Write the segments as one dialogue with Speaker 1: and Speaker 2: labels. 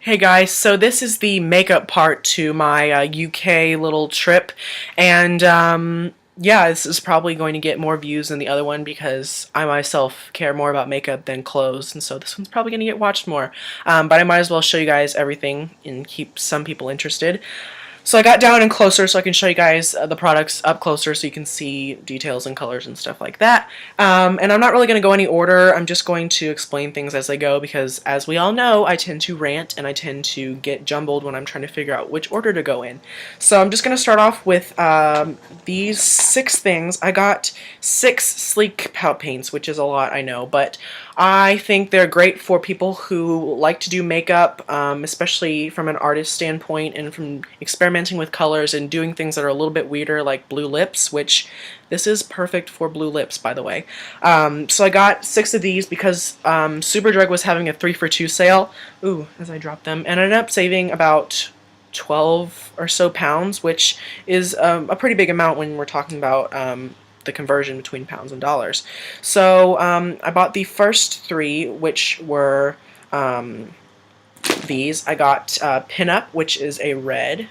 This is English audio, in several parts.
Speaker 1: Hey guys, so this is the makeup part to my UK little trip, and yeah, this is probably going to get more views than the other one because I myself care more about makeup than clothes, and so this one's probably going to get watched more. But I might as well show you guys everything and keep some people interested. So I got down and closer so I can show you guys the products up closer so you can see details and colors and stuff like that. And I'm not really going to go any order. I'm just going to explain things as they go because, as we all know, I tend to rant and I tend to get jumbled when I'm trying to figure out which order to go in. So I'm just going to start off with these 6 things. I got 6 sleek pout paints, which is a lot, I know, but I think they're great for people who like to do makeup, especially from an artist standpoint and from experimenting with colors and doing things that are a little bit weirder, like blue lips, which this is perfect for blue lips, by the way. So I got 6 of these because Superdrug was having a 3 for 2 sale. Ooh, as I dropped them, and I ended up saving about 12 or so pounds, which is a pretty big amount when we're talking about the conversion between pounds and dollars. So I bought the first 3, which were these. I got Pinup, which is a red.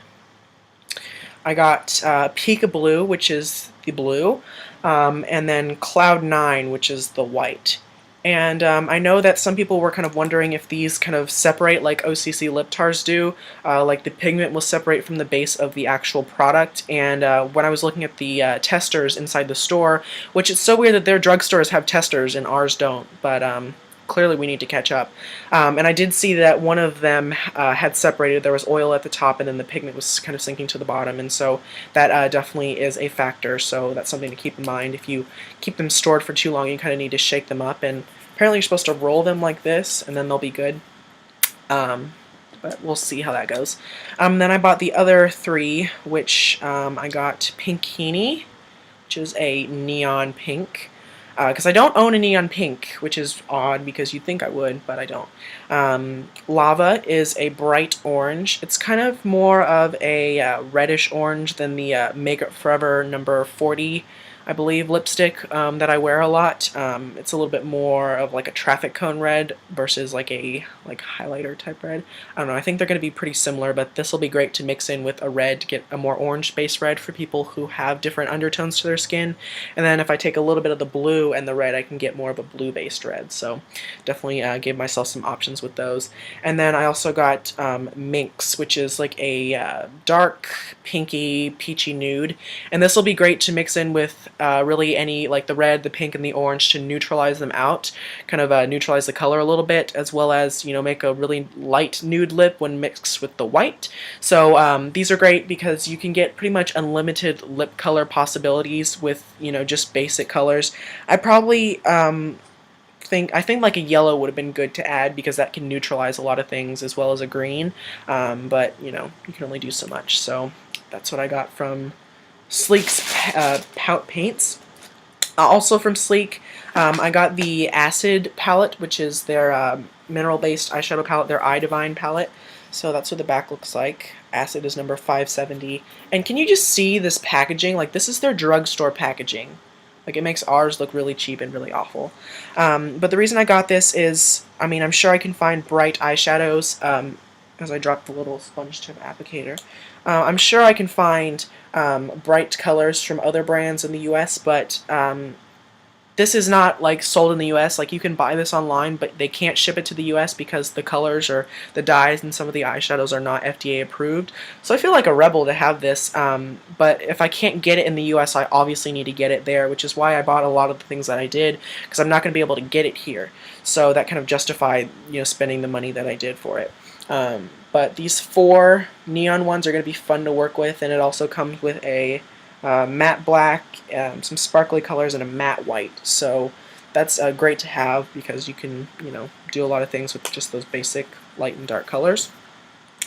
Speaker 1: I got Pika Blue, which is the blue, and then Cloud 9, which is the white. And I know that some people were kind of wondering if these kind of separate like OCC lip tars do, like the pigment will separate from the base of the actual product. And when I was looking at the testers inside the store, which it's so weird that their drugstores have testers and ours don't, but clearly we need to catch up. And I did see that one of them had separated. There was oil at the top and then the pigment was kind of sinking to the bottom, and so that definitely is a factor, so that's something to keep in mind. If you keep them stored for too long, you kind of need to shake them up, and apparently you're supposed to roll them like this and then they'll be good. But we'll see how that goes. Then I bought the other 3, which I got Pinkini, which is a neon pink. Because I don't own a neon pink, which is odd because you'd think I would, but I don't. Lava is a bright orange. It's kind of more of a reddish orange than the Makeup Forever number 40, I believe, lipstick that I wear a lot. It's a little bit more of like a traffic cone red versus like a highlighter type red. I don't know, I think they're going to be pretty similar, but this will be great to mix in with a red to get a more orange based red for people who have different undertones to their skin. And then if I take a little bit of the blue and the red, I can get more of a blue based red. So definitely gave myself some options with those. And then I also got Minx, which is like a dark pinky peachy nude, and this will be great to mix in with really any, like the red, the pink, and the orange to neutralize them out, kind of neutralize the color a little bit, as well as, you know, make a really light nude lip when mixed with the white. So these are great because you can get pretty much unlimited lip color possibilities with, you know, just basic colors. I probably think like a yellow would have been good to add because that can neutralize a lot of things, as well as a green, but you know, you can only do so much. So that's what I got from Sleek's Pout Paints. Also from Sleek, I got the Acid palette, which is their mineral-based eyeshadow palette, their Eye Divine palette. So that's what the back looks like. Acid is number 570. And can you just see this packaging? Like, this is their drugstore packaging. Like, it makes ours look really cheap and really awful. But the reason I got this is, I mean, I'm sure I can find bright eyeshadows, as I dropped the little sponge tip applicator. I'm sure I can find bright colors from other brands in the US, but this is not like sold in the US. Like, you can buy this online, but they can't ship it to the US because the colors or the dyes and some of the eyeshadows are not FDA approved. So I feel like a rebel to have this, but if I can't get it in the US, I obviously need to get it there, which is why I bought a lot of the things that I did, because I'm not going to be able to get it here. So that kind of justified, you know, spending the money that I did for it. But these 4 neon ones are going to be fun to work with, and it also comes with a matte black, some sparkly colors, and a matte white. So that's great to have because you can, you know, do a lot of things with just those basic light and dark colors.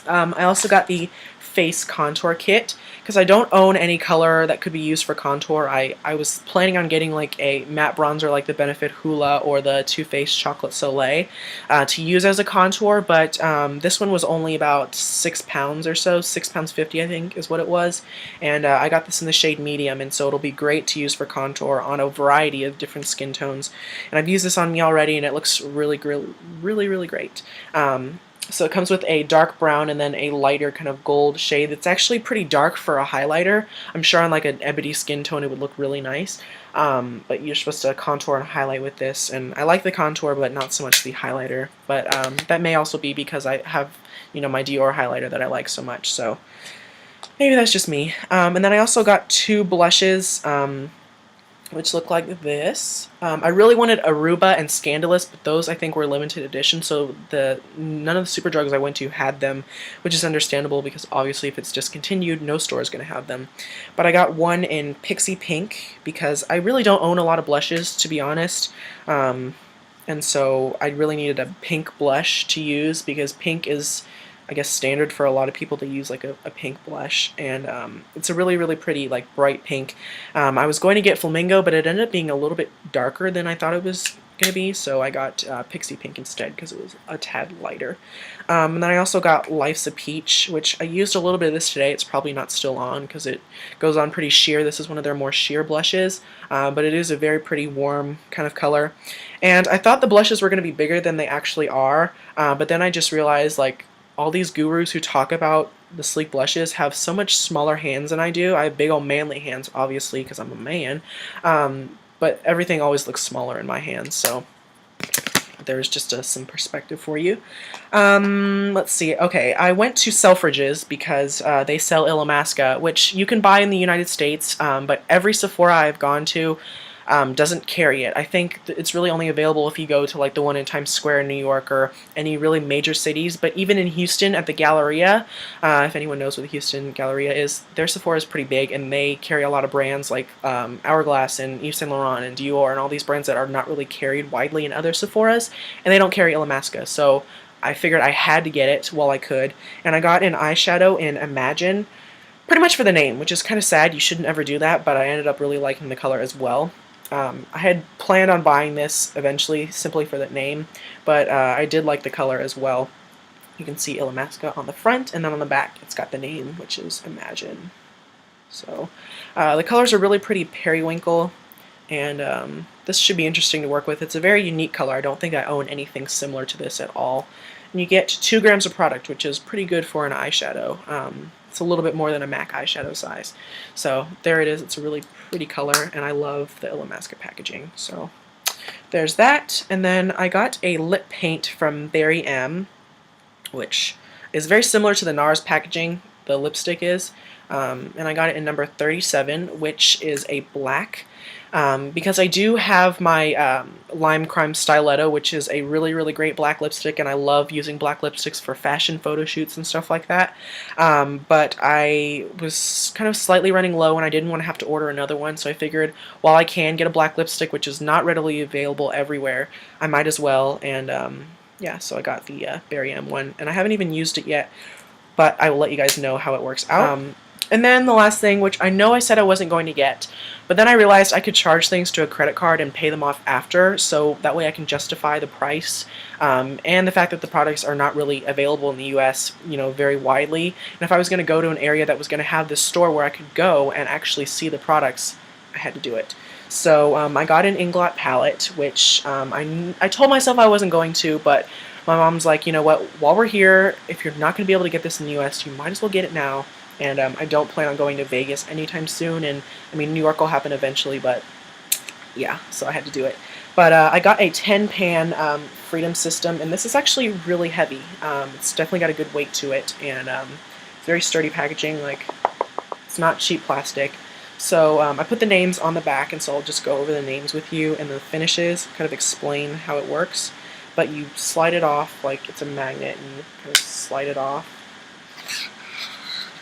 Speaker 1: I also got the face contour kit because I don't own any color that could be used for contour. I was planning on getting like a matte bronzer like the Benefit Hoola or the Too Faced Chocolate Soleil to use as a contour, but this one was only about 6 pounds or so, 6 pounds 50 I think is what it was, and I got this in the shade medium, and so it'll be great to use for contour on a variety of different skin tones. And I've used this on me already and it looks really great. So it comes with a dark brown and then a lighter kind of gold shade. It's actually pretty dark for a highlighter. I'm sure on like an ebony skin tone it would look really nice. But you're supposed to contour and highlight with this, and I like the contour but not so much the highlighter. But that may also be because I have, you know, my Dior highlighter that I like so much. So maybe that's just me. And then I also got 2 blushes, which look like this. I really wanted Aruba and Scandalous, but those I think were limited edition, so none of the Superdrugs I went to had them, which is understandable because obviously if it's discontinued, no store is going to have them. But I got one in Pixie Pink because I really don't own a lot of blushes, to be honest. And so I really needed a pink blush to use because pink is, I guess, standard for a lot of people to use like a pink blush, and it's a really, really pretty, like, bright pink. I was going to get Flamingo, but it ended up being a little bit darker than I thought it was going to be, so I got Pixie Pink instead because it was a tad lighter. And then I also got Life's a Peach, which I used a little bit of this today. It's probably not still on because it goes on pretty sheer. This is one of their more sheer blushes, but it is a very pretty warm kind of color. And I thought the blushes were going to be bigger than they actually are, but then I just realized, like, all these gurus who talk about the sleek blushes have so much smaller hands than I do. I have big old manly hands, obviously, because I'm a man, but everything always looks smaller in my hands, so there's just some perspective for you. Let's see. Okay, I went to Selfridges because they sell Illamasqua, which you can buy in the United States, but every Sephora I've gone to doesn't carry it. I think it's really only available if you go to like the one in Times Square in New York or any really major cities. But even in Houston at the Galleria, if anyone knows what the Houston Galleria is, their Sephora is pretty big, and they carry a lot of brands like Hourglass and Yves Saint Laurent and Dior and all these brands that are not really carried widely in other Sephoras, and they don't carry Illamasqua. So I figured I had to get it while I could, and I got an eyeshadow in Imagine, pretty much for the name, which is kind of sad. You shouldn't ever do that, but I ended up really liking the color as well. I had planned on buying this eventually simply for that name, but I did like the color as well. You can see Illamasqua on the front, and then on the back it's got the name, which is Imagine. So the colors are really pretty periwinkle, and this should be interesting to work with. It's a very unique color. I don't think I own anything similar to this at all. And you get 2 grams of product, which is pretty good for an eyeshadow. It's a little bit more than a MAC eyeshadow size. So there it is. It's a really pretty color, and I love the Illamasqua packaging. So there's that. And then I got a lip paint from Barry M, which is very similar to the NARS packaging, the lipstick is. And I got it in number 37, which is a black. Because I do have my Lime Crime Stiletto, which is a really, really great black lipstick, and I love using black lipsticks for fashion photo shoots and stuff like that. But I was kind of slightly running low, and I didn't want to have to order another one, so I figured while I can get a black lipstick, which is not readily available everywhere, I might as well, and yeah, so I got the Barry M one, and I haven't even used it yet, but I will let you guys know how it works out. And then the last thing, which I know I said I wasn't going to get, but then I realized I could charge things to a credit card and pay them off after, so that way I can justify the price, and the fact that the products are not really available in the US, you know, very widely. And if I was going to go to an area that was going to have this store where I could go and actually see the products, I had to do it. So I got an Inglot palette, which I told myself I wasn't going to, but my mom's like, you know what, while we're here, if you're not going to be able to get this in the US, you might as well get it now. And I don't plan on going to Vegas anytime soon, and I mean, New York will happen eventually, but yeah, so I had to do it. But I got a 10-pan Freedom System, and this is actually really heavy. It's definitely got a good weight to it, and very sturdy packaging, like, it's not cheap plastic. So I put the names on the back, and so I'll just go over the names with you and the finishes, kind of explain how it works. But you slide it off like it's a magnet, and you kind of slide it off.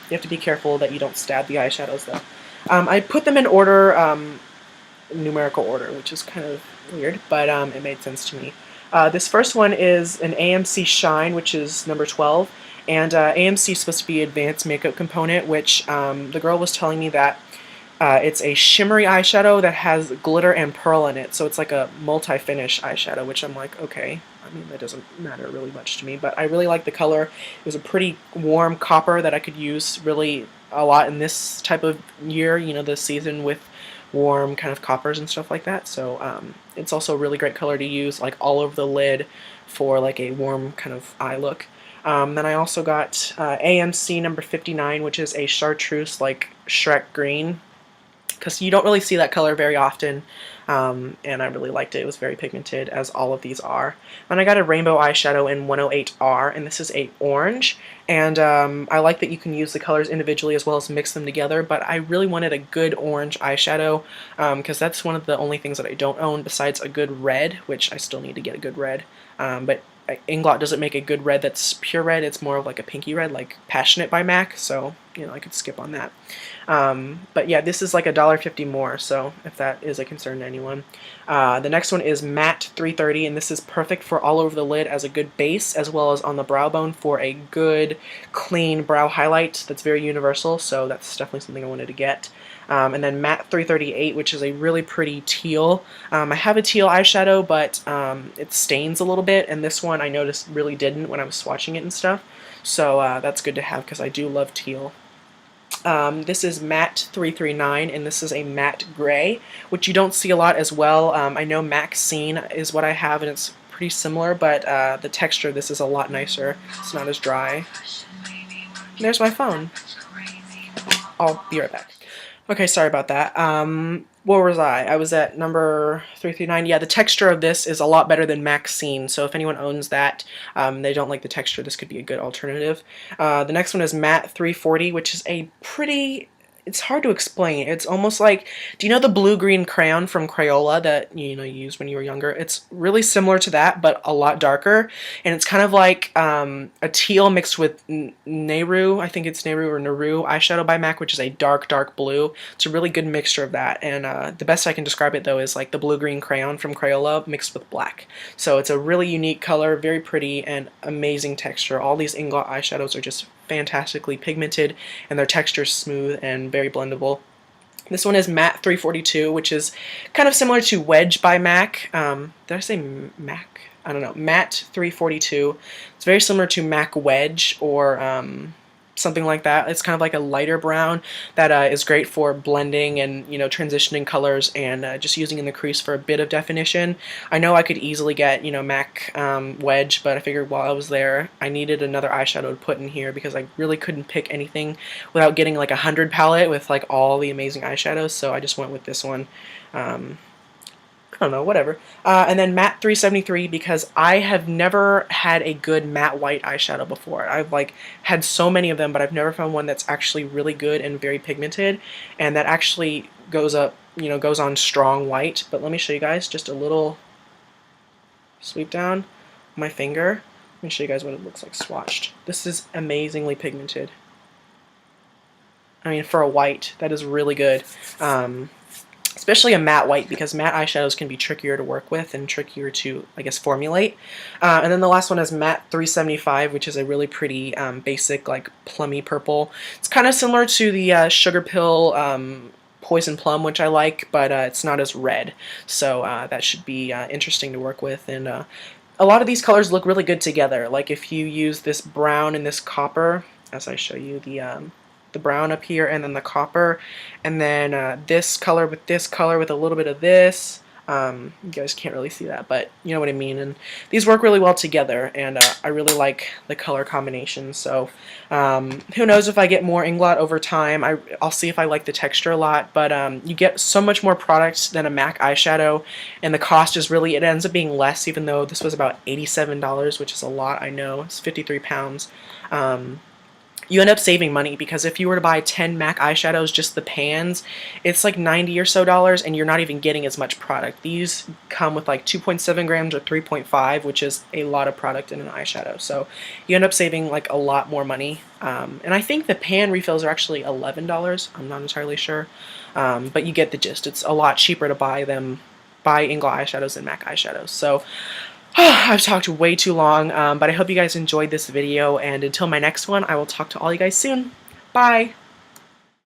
Speaker 1: You have to be careful that you don't stab the eyeshadows, though. I put them in order, numerical order, which is kind of weird, but it made sense to me. This first one is an AMC Shine, which is number 12, and AMC is supposed to be advanced makeup component, which the girl was telling me that it's a shimmery eyeshadow that has glitter and pearl in it, so it's like a multi-finish eyeshadow, which I'm like, okay. I mean, that doesn't matter really much to me, but I really like the color. It was a pretty warm copper that I could use really a lot in this type of year, you know, this season with warm kind of coppers and stuff like that. So it's also a really great color to use like all over the lid for like a warm kind of eye look. Then I also got AMC number 59, which is a chartreuse like Shrek green, because you don't really see that color very often, and I really liked it. It was very pigmented, as all of these are. And I got a rainbow eyeshadow in 108R, and this is a orange, and I like that you can use the colors individually as well as mix them together, but I really wanted a good orange eyeshadow, because that's one of the only things that I don't own besides a good red, which I still need to get a good red, but Inglot doesn't make a good red that's pure red. It's more of like a pinky red, like Passionate by MAC, so you know I could skip on that. But yeah, this is like $1.50 more, so if that is a concern to anyone. The next one is Matte 330, and this is perfect for all over the lid as a good base, as well as on the brow bone for a good, clean brow highlight that's very universal, so that's definitely something I wanted to get. And then Matte 338, which is a really pretty teal. I have a teal eyeshadow, but it stains a little bit, and this one I noticed really didn't when I was swatching it and stuff. So that's good to have because I do love teal. This is Matte 339, and this is a matte gray, which you don't see a lot as well. I know Maxine is what I have, and it's pretty similar, but the texture of this is a lot nicer. It's not as dry. There's my phone. I'll be right back. Okay, sorry about that. Where was I? I was at number 339. Yeah, the texture of this is a lot better than Maxine, so if anyone owns that, they don't like the texture, this could be a good alternative. The next one is Matte 340, which is a pretty... It's hard to explain. It's almost like, do you know the blue-green crayon from Crayola that you used when you were younger? It's really similar to that, but a lot darker, and it's kind of like a teal mixed with Nehru, I think it's Nehru or Naru eyeshadow by MAC, which is a dark, dark blue. It's a really good mixture of that, and the best I can describe it, though, is like the blue-green crayon from Crayola mixed with black. So it's a really unique color, very pretty, and amazing texture. All these Inglot eyeshadows are just fantastically pigmented, and their texture is smooth and very blendable. This one is Matte 342, which is kind of similar to Wedge by MAC. Did I say MAC? I don't know. Matte 342. It's very similar to MAC Wedge or something like that. It's kind of like a lighter brown that is great for blending and transitioning colors and just using in the crease for a bit of definition. I know I could easily get MAC Wedge, but I figured while I was there I needed another eyeshadow to put in here because I really couldn't pick anything without getting like a 100 palette with like all the amazing eyeshadows, so I just went with this one. I don't know, whatever. And then Matte 373, because I have never had a good matte white eyeshadow before. I've like had so many of them, but I've never found one that's actually really good and very pigmented, and that actually goes up, goes on strong white. But let me show you guys just a little sweep down my finger. Let me show you guys what it looks like swatched. This is amazingly pigmented. I mean, for a white, that is really good. Especially a matte white, because matte eyeshadows can be trickier to work with and trickier to, I guess, formulate. And then the last one is Matte 375, which is a really pretty basic, like, plummy purple. It's kind of similar to the Sugar Pill Poison Plum, which I like, but it's not as red. So that should be interesting to work with. And a lot of these colors look really good together. Like if you use this brown and this copper, as I show you the brown up here, and then the copper, and then this color with a little bit of this. You guys can't really see that, but you know what I mean. And these work really well together, and I really like the color combination. So who knows if I get more Inglot over time. I'll see if I like the texture a lot, but you get so much more product than a MAC eyeshadow, and the cost is really, it ends up being less, even though this was about $87, which is a lot, I know. It's 53 pounds. You end up saving money, because if you were to buy 10 MAC eyeshadows, just the pans, it's like $90 or so, and you're not even getting as much product. These come with like 2.7 grams or 3.5, which is a lot of product in an eyeshadow. So you end up saving like a lot more money. And I think the pan refills are actually $11. I'm not entirely sure. But you get the gist. It's a lot cheaper to buy Inglot eyeshadows than MAC eyeshadows. So I've talked way too long, but I hope you guys enjoyed this video, and until my next one, I will talk to all you guys soon. Bye!